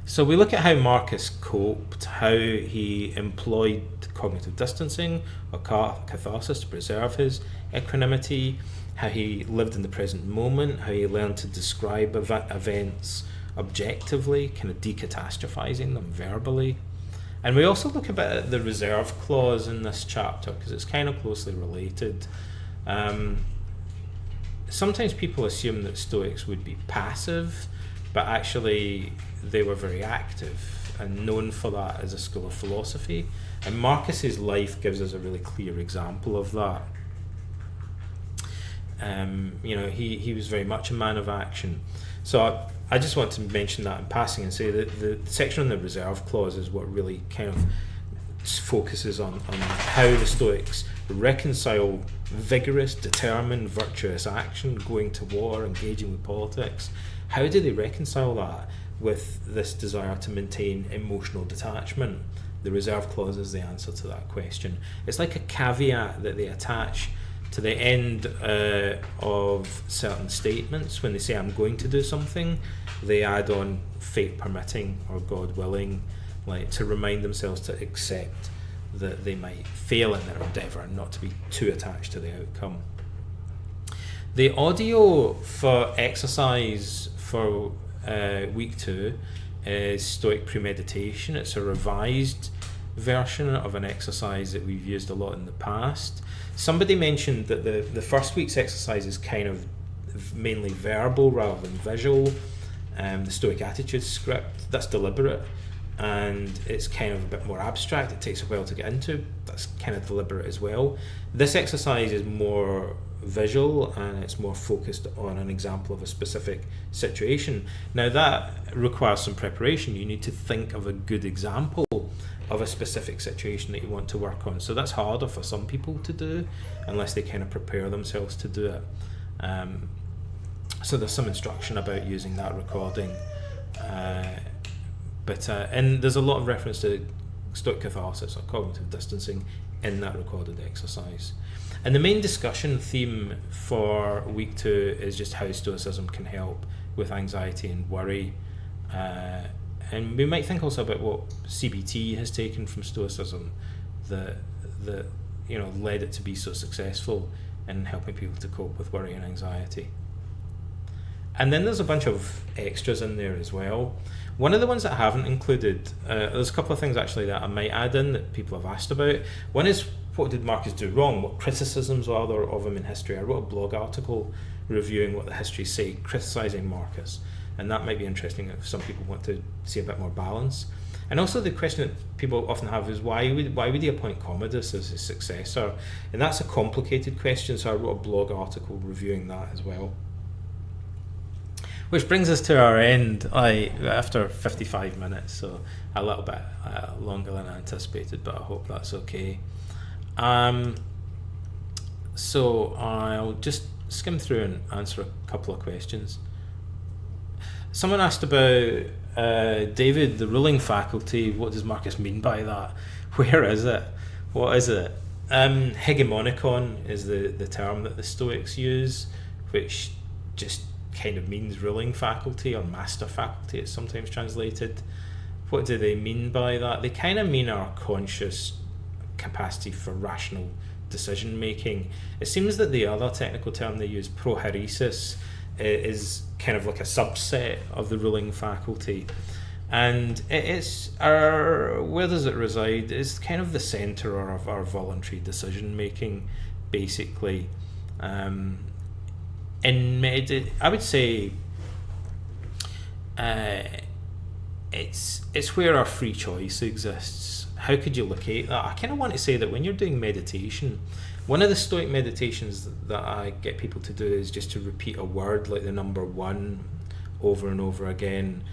So we look at how Marcus coped, how he employed cognitive distancing or catharsis to preserve his equanimity, how he lived in the present moment, how he learned to describe events objectively, kind of decatastrophizing them verbally. And we also look a bit at the reserve clause in this chapter because it's kind of closely related. Sometimes people assume that Stoics would be passive, but actually they were very active and known for that as a school of philosophy. And Marcus's life gives us a really clear example of that. He was very much a man of action. So I just want to mention that in passing and say that the section on the reserve clause is what really kind of focuses on how the Stoics reconcile vigorous, determined, virtuous action, going to war, engaging with politics. How do they reconcile that with this desire to maintain emotional detachment? The reserve clause is the answer to that question. It's like a caveat that they attach to the end of certain statements. When they say I'm going to do something, they add on fate permitting or God willing, like to remind themselves to accept that they might fail in their endeavour and not to be too attached to the outcome. The audio for exercise for week 2 is Stoic Premeditation. It's a revised version of an exercise that we've used a lot in the past. Somebody mentioned that the first week's exercise is kind of mainly verbal rather than visual. The Stoic Attitude script, that's deliberate, and it's kind of a bit more abstract. It takes a while to get into. That's kind of deliberate as well. This exercise is more visual and it's more focused on an example of a specific situation. Now that requires some preparation. You need to think of a good example of a specific situation that you want to work on. So that's harder for some people to do unless they kind of prepare themselves to do it. So there's some instruction about using that recording. And there's a lot of reference to Stoic catharsis or cognitive distancing in that recorded exercise. And the main discussion theme for week 2 is just how Stoicism can help with anxiety and worry. And we might think also about what CBT has taken from Stoicism that led it to be so successful in helping people to cope with worry and anxiety. And then there's a bunch of extras in there as well. One of the ones that I haven't included, there's a couple of things actually that I might add in that people have asked about. One is, what did Marcus do wrong? What criticisms are there of him in history? I wrote a blog article reviewing what the histories say, criticising Marcus. and that might be interesting if some people want to see a bit more balance. And also the question that people often have is why would he appoint Commodus as his successor? And that's a complicated question, so I wrote a blog article reviewing that as well. Which brings us to our end, after 55 minutes, so a little bit longer than I anticipated, but I hope that's okay. So I'll just skim through and answer a couple of questions. Someone asked about David, the ruling faculty. What does Marcus mean by that? Where is it? What is it? Hegemonikon is the term that the Stoics use, which just kind of means ruling faculty, or master faculty it's sometimes translated. What do they mean by that? They kind of mean our conscious capacity for rational decision making. It seems that the other technical term they use, Praha Deesis, is kind of like a subset of the ruling faculty, and it's where does it reside? It's kind of the center of our voluntary decision making, basically. I would say it's where our free choice exists. How could you locate that? I kind of want to say that when you're doing meditation, one of the Stoic meditations that I get people to do is just to repeat a word like the number 1 over and over again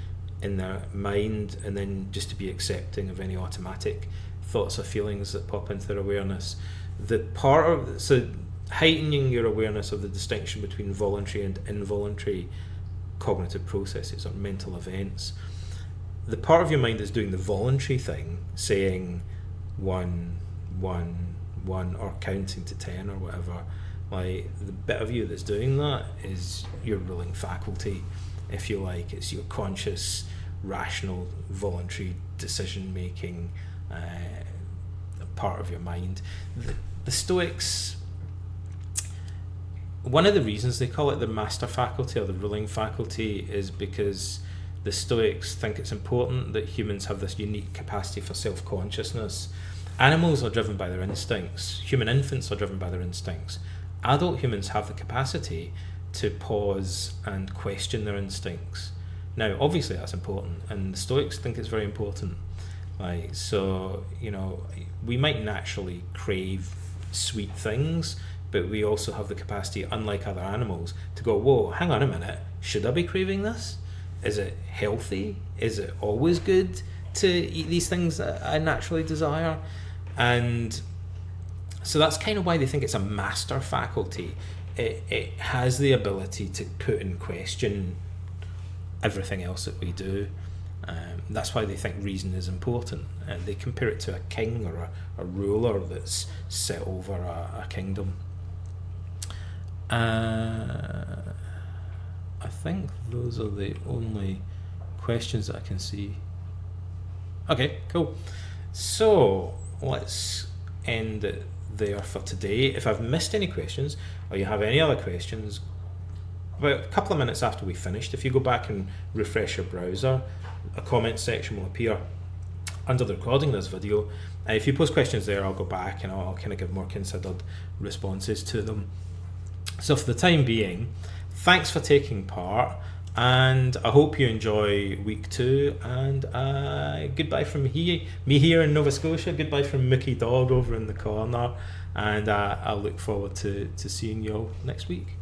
in their mind, and then just to be accepting of any automatic thoughts or feelings that pop into their awareness. So heightening your awareness of the distinction between voluntary and involuntary cognitive processes or mental events. The part of your mind that's doing the voluntary thing, saying 1, 1, 1, or counting to 10 or whatever, like the bit of you that's doing that is your ruling faculty, if you like. It's your conscious, rational, voluntary decision making part of your mind. The Stoics, one of the reasons they call it the master faculty or the ruling faculty is because the Stoics think it's important that humans have this unique capacity for self-consciousness. Animals are driven by their instincts. Human infants are driven by their instincts. Adult humans have the capacity to pause and question their instincts. Now, obviously that's important, and the Stoics think it's very important. So, we might naturally crave sweet things, but we also have the capacity, unlike other animals, to go, whoa, hang on a minute, should I be craving this? Is it healthy? Is it always good to eat these things that I naturally desire? And so that's kind of why they think it's a master faculty. It has the ability to put in question everything else that we do. That's why they think reason is important. And they compare it to a king or a ruler that's set over a kingdom. I think those are the only questions that I can see. Okay, cool. So let's end it there for today. If I've missed any questions, or you have any other questions, about a couple of minutes after we finished, if you go back and refresh your browser, a comment section will appear under the recording of this video. If you post questions there, I'll go back and I'll kind of give more considered responses to them. So for the time being, thanks for taking part, and I hope you enjoy week 2, and goodbye from me here in Nova Scotia, goodbye from Mickey Dog over in the corner, and I look forward to seeing you all next week.